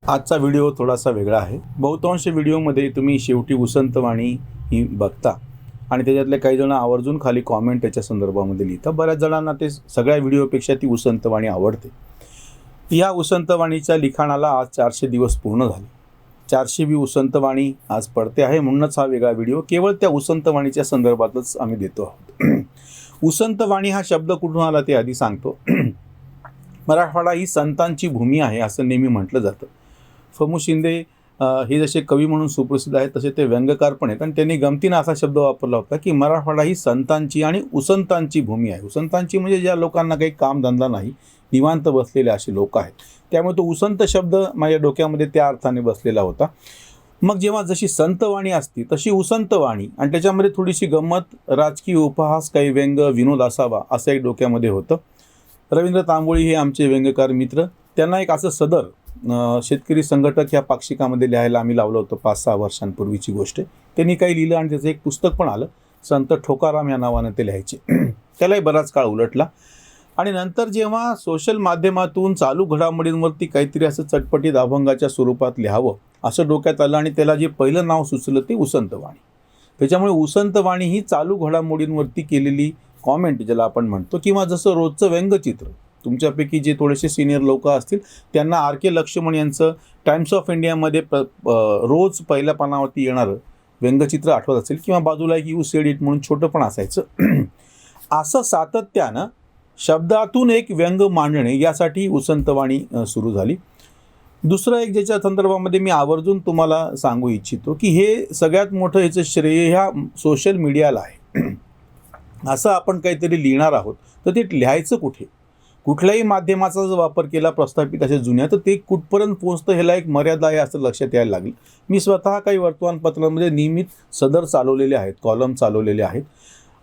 आजचा व्हिडिओ थोडासा वेगळा आहे. बहुतांश व्हिडिओमध्ये तुम्ही शेवटी उसंतवाणी ही बघता आणि त्याच्यातले काही जण आवर्जून खाली कॉमेंट त्याच्या संदर्भामध्ये लिहितात. बऱ्याच जणांना ते सगळ्या व्हिडिओपेक्षा ती उसंतवाणी आवडते. या उसंतवाणीच्या लिखाणाला आज 400 दिवस पूर्ण झाले. 400वी उसंतवाणी आज पडते आहे, म्हणूनच हा वेगळा व्हिडिओ केवळ त्या उसंतवाणीच्या संदर्भातच आम्ही देतो आहोत. उसंतवाणी हा शब्द कुठून आला ते आधी सांगतो. मराठवाडा ही संतांची भूमी आहे असं नेहमी म्हटलं जातं. फमू शिंदे हे जसे कवी म्हणून सुप्रसिद्ध आहेत तसे ते व्यंगकार पण आहेत आणि त्यांनी गमतीनं असा शब्द वापरला होता की मराठवाडा ही संतांची आणि उसंतांची भूमी आहे. उसंतांची म्हणजे ज्या लोकांना काही कामधंदा नाही, निवांत बसलेले असे लोक आहेत. त्यामुळे तो उसंत शब्द माझ्या डोक्यामध्ये त्या अर्थाने बसलेला होता. मग जेव्हा जशी संतवाणी असती तशी उसंतवाणी आणि त्याच्यामध्ये थोडीशी गंमत, राजकीय उपहास, काही व्यंग, विनोद असावा असं एक डोक्यामध्ये होतं. रवींद्र तांबोळी हे आमचे व्यंगकार मित्र, त्यांना एक असं सदर शेतकरी संघटक ह्या पाक्षिकामध्ये लिहायला आम्ही लावलं होतं 5-6 वर्षांपूर्वीची गोष्ट. त्यांनी काही लिहिलं आणि त्याचं एक पुस्तक पण आलं. संत ठोकाराम या नावानं ते लिहायचे. त्यालाही बराच काळ उलटला आणि नंतर जेव्हा सोशल माध्यमातून चालू घडामोडींवरती काहीतरी असं चटपटीत अभंगाच्या स्वरूपात लिहावं असं डोक्यात आलं आणि त्याला जे पहिलं नाव सुचलं ते उसंतवाणी. त्याच्यामुळे उसंतवाणी ही चालू घडामोडींवरती केलेली कॉमेंट ज्याला आपण म्हणतो, किंवा जसं रोजचं व्यंगचित्र, तुमच्यापैकी जे थोडेसे सिनियर लोक असतील त्यांना आर के लक्ष्मण यांचं टाइम्स ऑफ इंडियामध्ये रोज पहिल्या पानावरती येणारं व्यंगचित्र आठवत असेल, किंवा बाजूला एक यूज एडिट म्हणून छोटं पण असायचं. असं सातत्यानं शब्दातून एक व्यंग मांडणे यासाठी उसंतवाणी सुरू झाली. दुसरं एक ज्याच्या संदर्भामध्ये मी आवर्जून तुम्हाला सांगू इच्छितो की हे सगळ्यात मोठं याचं श्रेय ह्या सोशल मीडियाला आहे. असं आपण काहीतरी लिहिणार आहोत तर ते लिहायचं कुठे? कुठल्याही माध्यमाचा जर वापर केला प्रस्थापित अशा जुन्या, तर ते कुठपर्यंत पोहोचतं ह्याला एक मर्यादा आहे असं लक्षात यायला लागलं. मी स्वतः काही वर्तमानपत्रांमध्ये नियमित सदर चालवलेले आहेत, कॉलम चालवलेले आहेत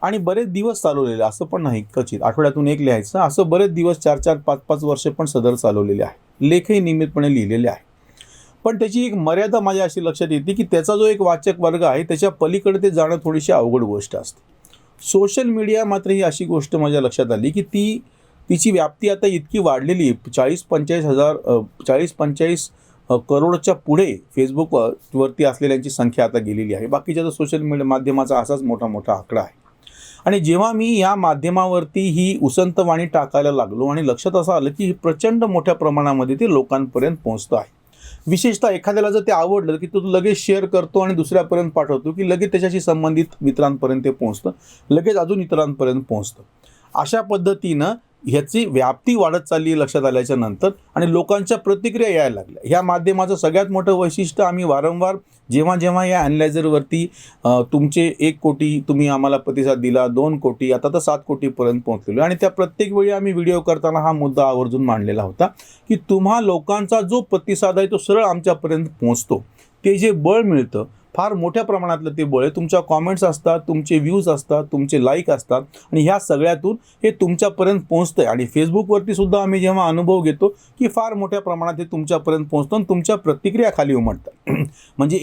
आणि बरेच दिवस चालवलेले, असं पण नाही क्वचित आठवड्यातून एक लिहायचं, असं बरेच दिवस 4-4, 5-5 वर्ष पण सदर चालवलेले आहे. लेखही नियमितपणे लिहिलेले आहे. पण त्याची एक मर्यादा माझ्या अशी लक्षात येते की त्याचा जो एक वाचक वर्ग आहे त्याच्या पलीकडे ते जाणं थोडीशी अवघड गोष्ट असते. सोशल मीडिया मात्र ही अशी गोष्ट माझ्या लक्षात आली की तिची व्याप्ती आता इतकी वाढलेली आहे. 40-45 करोडच्या पुढे फेसबुकवरती असलेल्यांची संख्या आता गेलेली आहे. बाकीच्या सोशल मीडिया माध्यमाचा असाच मोठा आकडा आहे. आणि जेव्हा मी या माध्यमावरती ही उसंतवाणी टाकायला लागलो आणि लक्षात असं आलं की प्रचंड मोठ्या प्रमाणामध्ये ते लोकांपर्यंत पोहोचतं आहे. विशेषतः एखाद्याला जर ते आवडलं की तो लगेच शेअर करतो आणि दुसऱ्यापर्यंत पाठवतो की लगेच त्याच्याशी संबंधित मित्रांपर्यंत ते पोहोचतं, लगेच अजून इतरांपर्यंत पोहोचतं. अशा पद्धतीनं ह्याची व्याप्ती वाढत चालली आहे लक्षात आल्याच्या नंतर आणि लोकांच्या प्रतिक्रिया यायला लागल्या. ह्या माध्यमाचं सगळ्यात मोठं वैशिष्ट्य आम्ही वारंवार जेव्हा या ॲनलायझरवरती तुमचे 1 कोटी तुम्ही आम्हाला प्रतिसाद दिला, 2 कोटी, आता तर 7 कोटीपर्यंत पोहोचलेलो आणि त्या प्रत्येक वेळी आम्ही व्हिडिओ करताना हा मुद्दा आवर्जून मांडलेला होता की तुम्हा लोकांचा जो प्रतिसाद आहे तो सरळ आमच्यापर्यंत पोहोचतो. ते जे बळ मिळतं फार मोठ्या प्रमाणातलं ते बळ आहे. तुमच्या कॉमेंट्स असतात, तुमचे व्ह्यूज असतात, तुमचे लाईक असतात आणि ह्या सगळ्यातून हे तुमच्यापर्यंत पोहोचतं आहे. आणि फेसबुकवरती सुद्धा आम्ही जेव्हा अनुभव घेतो की फार मोठ्या प्रमाणात हे तुमच्यापर्यंत पोहोचतं आणि तुमच्या प्रतिक्रिया खाली उमटतात. म्हणजे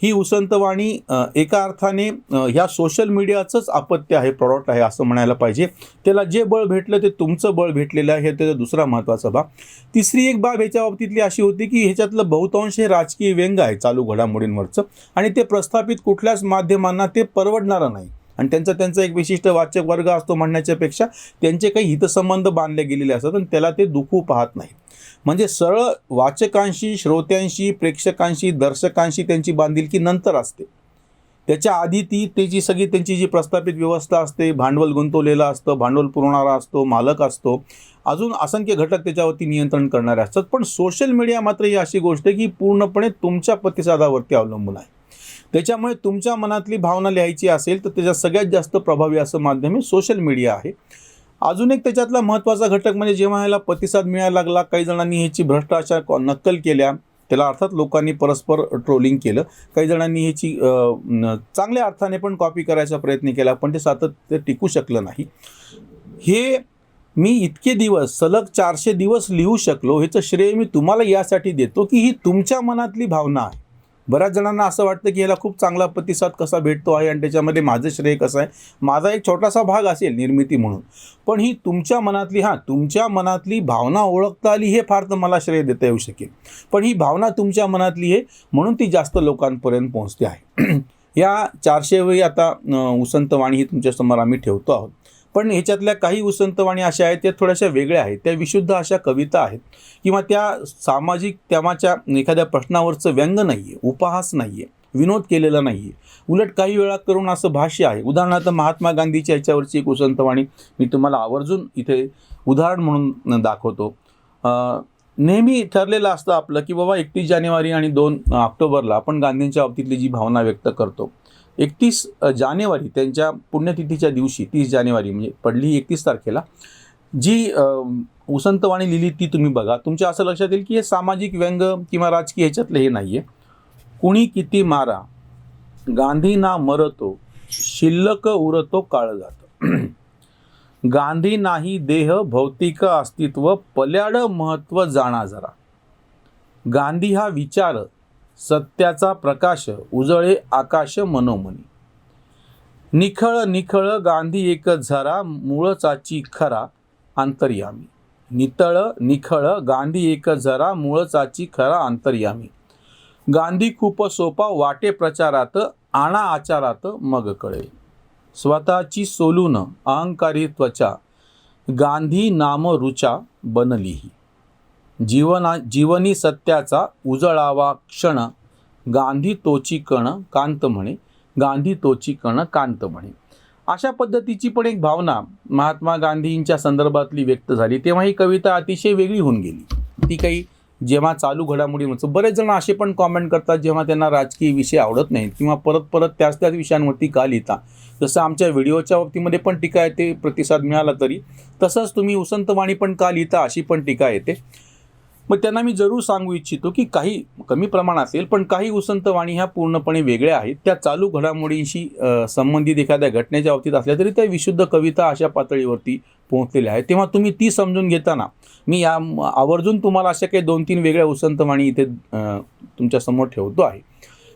ही उसंतवाणी एका अर्थाने ह्या सोशल मीडियाचंच अपत्य आहे, प्रॉडक्ट आहे असं म्हणायला पाहिजे. त्याला जे बळ भेटलं ते तुमचं बळ भेटलेलं आहे, हे त्याचा दुसरा महत्त्वाचा भाग. तिसरी एक बाब ह्याच्या बाबतीतली अशी होती की ह्याच्यातलं बहुतांश हे राजकीय व्यंग आहे चालू घडामोडींवरचं आणि ते प्रस्थापित कुठल्याच माध्यमांना ते परवडणारं नाही. आणि त्यांचा एक विशिष्ट वाचक वर्ग असतो म्हणण्याच्या पेक्षा त्यांचे काही हितसंबंध बांधले गेलेले असतात आणि त्याला ते दुखू पाहत नाही. म्हणजे सरळ वाचकांशी, श्रोत्यांशी, प्रेक्षकांशी, दर्शकांशी त्यांची बांधिलकी नंतर असते. त्याच्या आधी त्याची सगळी त्यांची जी प्रस्थापित व्यवस्था असते, भांडवल गुंतवलेलं असतं, भांडवल पुरवणारा असतो, मालक असतो, अजून असंख्य घटक त्याच्यावरती नियंत्रण करणारे असतात. पण सोशल मीडिया मात्र ही अशी गोष्ट आहे की पूर्णपणे तुमच्या प्रतिसादावरती अवलंबून आहे. त्याच्यामुळे तुमच्या मनातली भावना लिहायची असेल तर त्याच्यात सगळ्यात जास्त प्रभावी असं माध्यम हे सोशल मीडिया आहे. अजून एक त्याच्यातला महत्त्वाचा घटक म्हणजे जेव्हा ह्याला प्रतिसाद मिळायला लागला, काही जणांनी ह्याची भ्रष्टाचार नक्कल केल्या, त्याला अर्थात लोकांनी परस्पर ट्रोलिंग केलं. काही जणांनी ह्याची चांगल्या अर्थाने पण कॉपी करायचा प्रयत्न केला, पण ते सातत्य टिकू शकलं नाही. हे मी इतके दिवस सलग 400 दिवस लिहू शकलो ह्याचं श्रेय मी तुम्हाला यासाठी देतो की ही तुमच्या मनातली भावना आहे. बऱ्याच जणांना असं वाटतं की याला खूप चांगला प्रतिसाद कसा भेटतो आहे आणि त्याच्यामध्ये माझं श्रेय कसं आहे, माझा एक छोटासा भाग असेल निर्मिती म्हणून, पण ही तुमच्या मनातली तुमच्या मनातली भावना ओळखता आली हे फार तर मला श्रेय देता येऊ शकेल. पण ही भावना तुमच्या मनातली आहे म्हणून ती जास्त लोकांपर्यंत पोहोचते आहे. या 400वी आता उसंतवाणी ही तुमच्यासमोर आम्ही ठेवतो आहोत. पण ह्याच्यातल्या काही उसंतवाणी अशा आहेत त्या थोड्याशा वेगळ्या आहेत, त्या विशुद्ध अशा कविता आहेत किंवा त्या सामाजिक तेमाच्या एखाद्या प्रश्नावरचं व्यंग नाही आहे, उपहास नाही आहे, विनोद केलेला नाही आहे. उलट काही वेळा करून असं भाष्य आहे. उदाहरणार्थ महात्मा गांधीच्या ह्याच्यावरची एक उसंतवाणी मी तुम्हाला आवर्जून इथे उदाहरण म्हणून दाखवतो. नेहमी ठरलेलं असतं आपलं की बाबा 31 जानेवारी आणि 2 ऑक्टोबरला आपण गांधींच्या बाबतीतली जी भावना व्यक्त करतो, 31 जानेवारी त्यांच्या पुण्यतिथीच्या दिवशी 30 जानेवारी म्हणजे पडली 31 तारखेला जी उसंतवाणी लिहिली ती तुम्ही बघा. तुमच्या असं लक्षात येईल की हे सामाजिक व्यंग किंवा राजकीय ह्याच्यातलं हे नाही आहे. कुणी किती मारा गांधी ना मरतो, शिल्लक उरतो काळजात. गांधी नाही देह भौतिक अस्तित्व, पल्याड महत्त्व जाणा जरा. गांधी हा विचार सत्याचा प्रकाश, उजळे आकाश मनोमनी. निखळ निखळ गांधी एक झरा, मूळचाची खरा अंतर्यामी. नितळ निखळ गांधी एक झरा, मूळचाची खरा अंतर्यामी. गांधी खूप सोपा वाटे प्रचारात, आणा आचारात मग कळे. स्वतःची सोलून अहंकारी त्वचा, गांधी नाम रुचा बनलीही. जीवनी सत्याचा उजळावा क्षण, गांधी तोची कण कांत म्हणे. गांधी तोची कण कांत म्हणे. अशा पद्धतीची पण एक भावना महात्मा गांधींच्या संदर्भातली व्यक्त झाली. तेव्हा ही कविता अतिशय वेगळी होऊन गेली. ती काही जेव्हा चालू घडामोडीमध्ये बरेच जण असे पण कॉमेंट करतात जेव्हा त्यांना राजकीय विषय आवडत नाहीत किंवा परत परत त्याच विषयांवरती का लिहिता. जसं आमच्या व्हिडिओच्या बाबतीमध्ये पण टीका येते, प्रतिसाद मिळाला तरी तसंच तुम्ही उसंतवाणी पण का लिहिता अशी पण टीका येते. मग त्यांना मी जरूर सांगू इच्छितो की काही कमी प्रमाण असेल पण काही उसंतवाणी ह्या पूर्णपणे वेगळ्या आहेत. त्या चालू घडामोडींशी संबंधित एखाद्या घटनेच्या बाबतीत असल्या तरी त्या विशुद्ध कविता अशा पातळीवरती पोहोचलेल्या आहेत. तेव्हा तुम्ही ती समजून घेताना मी या आवर्जून तुम्हाला अशा काही 2-3 वेगळ्या उसंतवाणी इथे तुमच्यासमोर ठेवतो आहे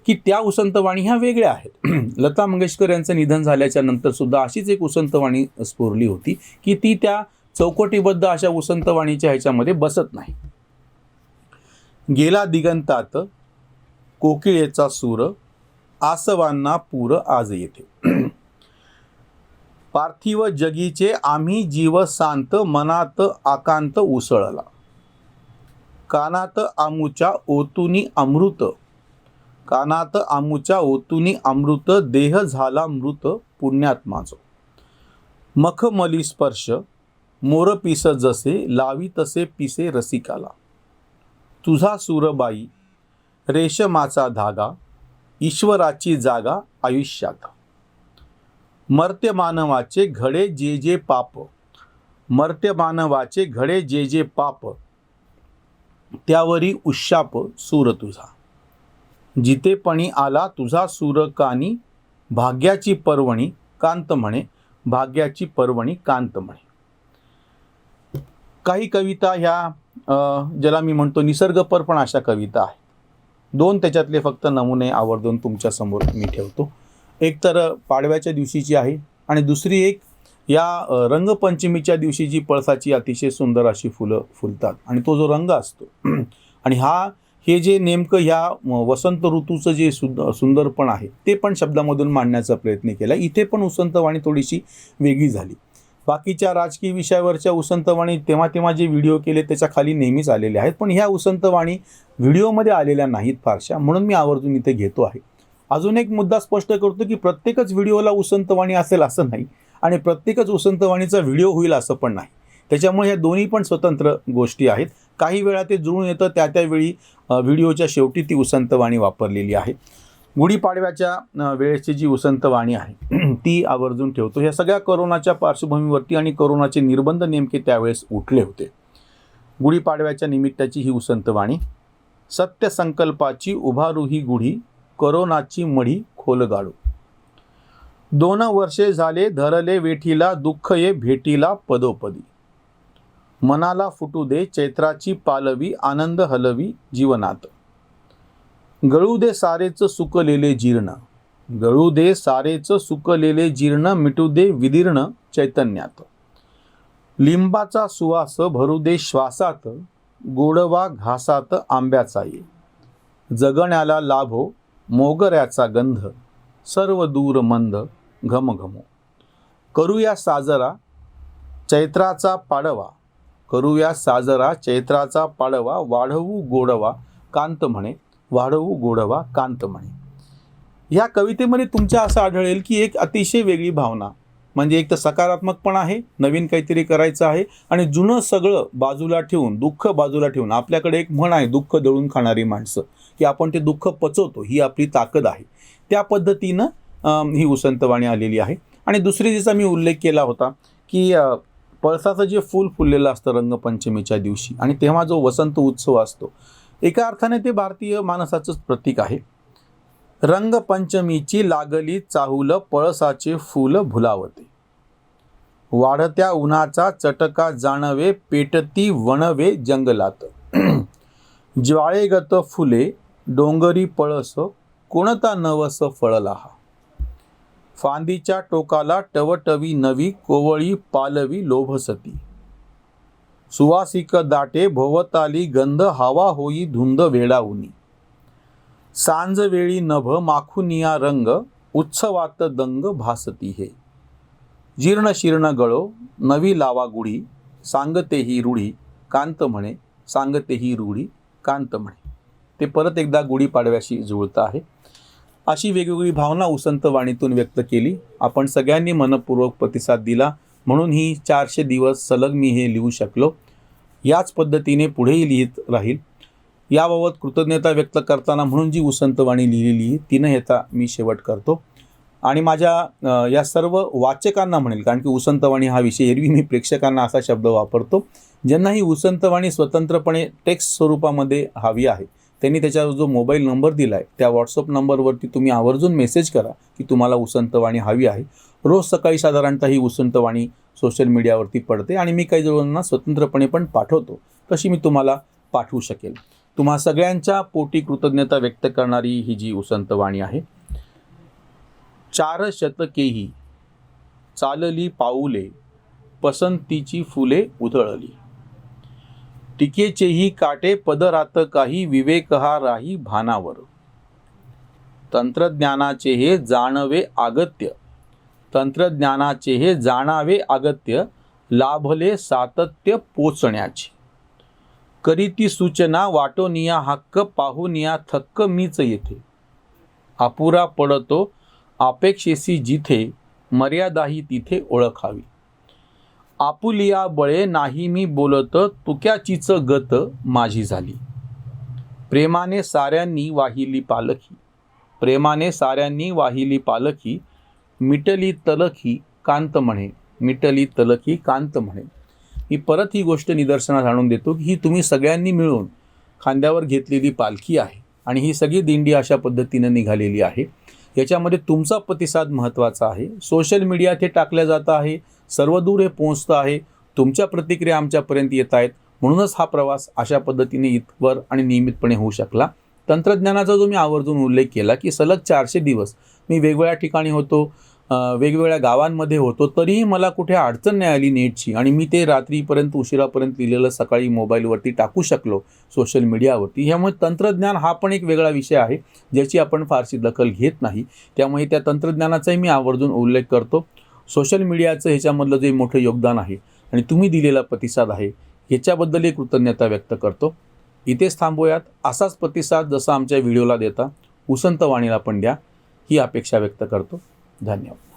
की त्या उसंतवाणी ह्या वेगळ्या आहेत. लता मंगेशकर यांचं निधन झाल्याच्या नंतर सुद्धा अशीच एक उसंतवाणी स्फुरली होती की ती त्या चौकटीबद्ध अशा उसंतवाणीच्या ह्याच्यामध्ये बसत नाही. गेला दिगंतात कोकिळेचा सूर, आसवांना पूर आज येते. पार्थिव जगीचे आम्ही जीव शांत, मनात आकांत उसळला. कानात आमुच्या ओतुनी अमृत, कानात आमुच्या ओतुनी अमृत, देह झाला मृत पुण्यात्माचो. मखमली स्पर्श मोरपिस जसे, लावी तसे पिसे रसिकाला. तुझा सूरबाई रेशमाचा धागा, ईश्वराची जागा आयुष्यात. मर्त्य मानवाचे घडे जे जे पाप, मर्त्य मानवाचे घडे जे जे पाप, त्यावरी उशाप सूर तुझा. जितेपणी आला तुझा सूर कानी, भाग्याची पर्वणी कांत म्हणे. भाग्याची पर्वणी कांत म्हणे. काही कविता ह्या ज्याला मी म्हणतो निसर्गपर पण अशा कविता आहेत. 2 त्याच्यातले फक्त नमुने आवर्जून तुमच्या समोर मी ठेवतो. एक तर पाडव्याच्या दिवशीची आहे आणि दुसरी एक या रंगपंचमीच्या दिवशी जी पळसाची अतिशय सुंदर अशी फुलं फुलतात आणि तो जो रंग असतो आणि हे जे नेमकं ह्या वसंत ऋतूचं जे सुंदरपण आहे ते पण शब्दामधून मांडण्याचा प्रयत्न केला. इथे पण उसंतवाणी थोडीशी वेगळी झाली. बाकीच्या राजकीय विषयावरच्या उसंतवाणी तेव्हा जे व्हिडिओ केले त्याच्या खाली नेहमीच आलेले आहेत, पण ह्या उसंतवाणी व्हिडिओमध्ये आलेल्या नाहीत फारशा, म्हणून मी आवर्जून इथे घेतो आहे. अजून एक मुद्दा स्पष्ट करतो की प्रत्येकच व्हिडिओला उसंतवाणी असेल असं नाही आणि प्रत्येकच उसंतवाणीचा व्हिडिओ होईल असं पण नाही. त्याच्यामुळे ह्या दोन्ही पण स्वतंत्र गोष्टी आहेत. काही वेळा ते जुळून येतं, त्यावेळी व्हिडिओच्या शेवटी ती उसंतवाणी वापरलेली आहे. गुढीपाडव्याच्या वेळेची जी उसंतवाणी आहे ती आवर्जून ठेवतो. ह्या सगळ्या कोरोनाच्या पार्श्वभूमीवरती आणि कोरोनाचे निर्बंध नेमके त्यावेळेस उठले होते. गुढीपाडव्याच्या निमित्ताची ही उसंतवाणी. सत्य संकल्पाची उभारूही गुढी, कोरोनाची मढी खोल गाडू. 2 वर्षे झाले धरले वेठीला, दुःख ये भेटीला पदोपदी. मनाला फुटू दे चैत्राची पालवी, आनंद हलवी जीवनात. गळू दे सारेच सुकलेले जीर्ण, गळू दे सारेच सुकलेले जीर्ण, मिटू दे विदीर्ण चैतन्यात. लिंबाचा सुवास भरू दे श्वासात, गोडवा घासात आंब्याचा ये. जगण्याला लाभो मोगऱ्याचा गंध, सर्व दूर मंद घमघमो. करूया साजरा चैत्राचा पाडवा, करूया साजरा चैत्राचा पाडवा, वाढवू गोडवा कांत म्हणे, वाढवू गोडवा कांत म्हणे. ह्या कवितेमध्ये तुमच्या असं आढळेल की एक अतिशय वेगळी भावना, म्हणजे एक तर सकारात्मक पण आहे, नवीन काहीतरी करायचं आहे, आणि जुनं सगळं बाजूला ठेवून, दुःख बाजूला ठेवून. आपल्याकडे एक म्हण आहे, दुःख दळून खाणारी माणसं, की आपण ते दुःख पचवतो, ही आपली ताकद आहे. त्या पद्धतीनं ही उसंतवाणी आलेली आहे. आणि दुसरी जिचा मी उल्लेख केला होता की पळसाचं जे फूल फुललेलं असतं रंगपंचमीच्या दिवशी, आणि तेव्हा जो वसंत उत्सव असतो, एका अर्थाने ते भारतीय मानसाचंच प्रतीक आहे. रंगपंचमीची लागली चाहुल, पळसाचे फूल भुलावते. वाढत्या उन्हाचा चटका जाणवे, पेटती वणवे जंगलात. ज्वाळेगत फुले डोंगरी पळस, कोणता नवस फळला हा. फांदीच्या टोकाला टवटवी नवी, कोवळी पालवी लोभसती. सुवासिक दाटे भोवताली गंध, हवा होई धुंद वेडाउनी. सांजवेळी नभ माखुनिया रंग, उत्सवात दंग भासती हे. जीर्ण शीर्ण गळो नवी लावा गुढी, सांगते ही रूढी कांत म्हणे, सांगते ही रूढी कांत म्हणे. ते परत एकदा गुढीपाडव्याशी जुळतं आहे. अशी वेगवेगळी भावना उसंतवाणीतून व्यक्त केली. आपण सगळ्यांनी मनपूर्वक प्रतिसाद दिला, म्हणून ही 400 दिवस सलग मी हे लिहू शकलो. याच पद्धतीने पुढेही लिहित राहील. याबाबत कृतज्ञता व्यक्त करताना म्हणून जी उसंतवाणी लिहिलेली तिनं ह्याचा मी शेवट करतो. आणि माझ्या या सर्व वाचकांना म्हणेल, कारण की उसंतवाणी हा विषय एरवी मी प्रेक्षकांना असा शब्द वापरतो, ज्यांना ही उसंतवाणी स्वतंत्रपणे टेक्स्ट स्वरूपामध्ये हवी आहे, त्यांनी त्याच्यावर जो मोबाईल नंबर दिला आहे त्या व्हॉट्सअप नंबरवरती तुम्ही आवर्जून मेसेज करा की तुम्हाला उसंतवाणी हवी आहे. रोज सकाळी साधारणतः ही उसंतवाणी सोशल मीडियावरती पडते, आणि मी काही जणांना स्वतंत्रपणे पण पाठवतो, तशी मी तुम्हाला पाठवू शकेल. तुम्हा सगळ्यांच्या पोटी कृतज्ञता व्यक्त करणारी ही जी उसंतवाणी आहे. 4 शतकेही चालली पाऊले, पसंतीची फुले उधळली. टीकेचेही काटे पदरात काही, विवेक हा राही भानावर. तंत्रज्ञानाचे हे जाणवे अगत्य, तंत्रज्ञानाचे हे जाणावे अगत्य, लाभले सातत्य पोचण्याचे. करीती सूचना वाटोनिया हक्क, पाहुनिया थक्क मीच येथे. अपुरा पडतो अपेक्षेसी जिथे, मर्यादाही तिथे ओळखावी. आपुलिया बळे नाही मी बोलत, तुक्याचीच गत माझी झाली. प्रेमाने साऱ्यांनी वाहिली पालखी, प्रेमाने साऱ्यांनी वाहिली पालखी, मिटली तलखी कांत म्हणे, मिटली तलखी कांत म्हणे. मी परत ही गोष्ट निदर्शनास आणून देतो की ही तुम्ही सगळ्यांनी मिळून खांद्यावर घेतलेली पालखी आहे, आणि ही सगळी दिंडी अशा पद्धतीनं निघालेली आहे. याच्यामध्ये तुमचा प्रतिसाद महत्त्वाचा आहे. सोशल मीडियात हे टाकल्या जातं आहे, सर्वदूर हे पोहोचतं आहे, तुमच्या प्रतिक्रिया आमच्यापर्यंत येत आहेत, म्हणूनच हा प्रवास अशा पद्धतीने इथवर आणि नियमितपणे होऊ शकला. तंत्रज्ञानाचा जो मी आवर्जून उल्लेख केला की सलग 400 दिवस मी वेगवेगळ्या ठिकाणी होतो, वेगवेगळ्या गावांमध्ये होतो, तरीही मला कुठे अडचण नाही आली नेटची, आणि मी ते रात्रीपर्यंत उशिरापर्यंत लिहिलेलं सकाळी मोबाईलवरती टाकू शकलो सोशल मीडियावरती. ह्यामुळे तंत्रज्ञान हा पण एक वेगळा विषय आहे ज्याची आपण फारशी दखल घेत नाही, त्यामुळे त्या तंत्रज्ञानाचाही मी आवर्जून उल्लेख करतो. सोशल मीडियाचं ह्याच्यामधलं जे मोठं योगदान आहे आणि तुम्ही दिलेला प्रतिसाद आहे ह्याच्याबद्दलही कृतज्ञता व्यक्त करतो. इथेच थांबूयात. असाच प्रतिसाद जसा आमच्या व्हिडिओला देता उसंतवाणीला पण द्या, ही अपेक्षा व्यक्त करतो. धन्यवाद.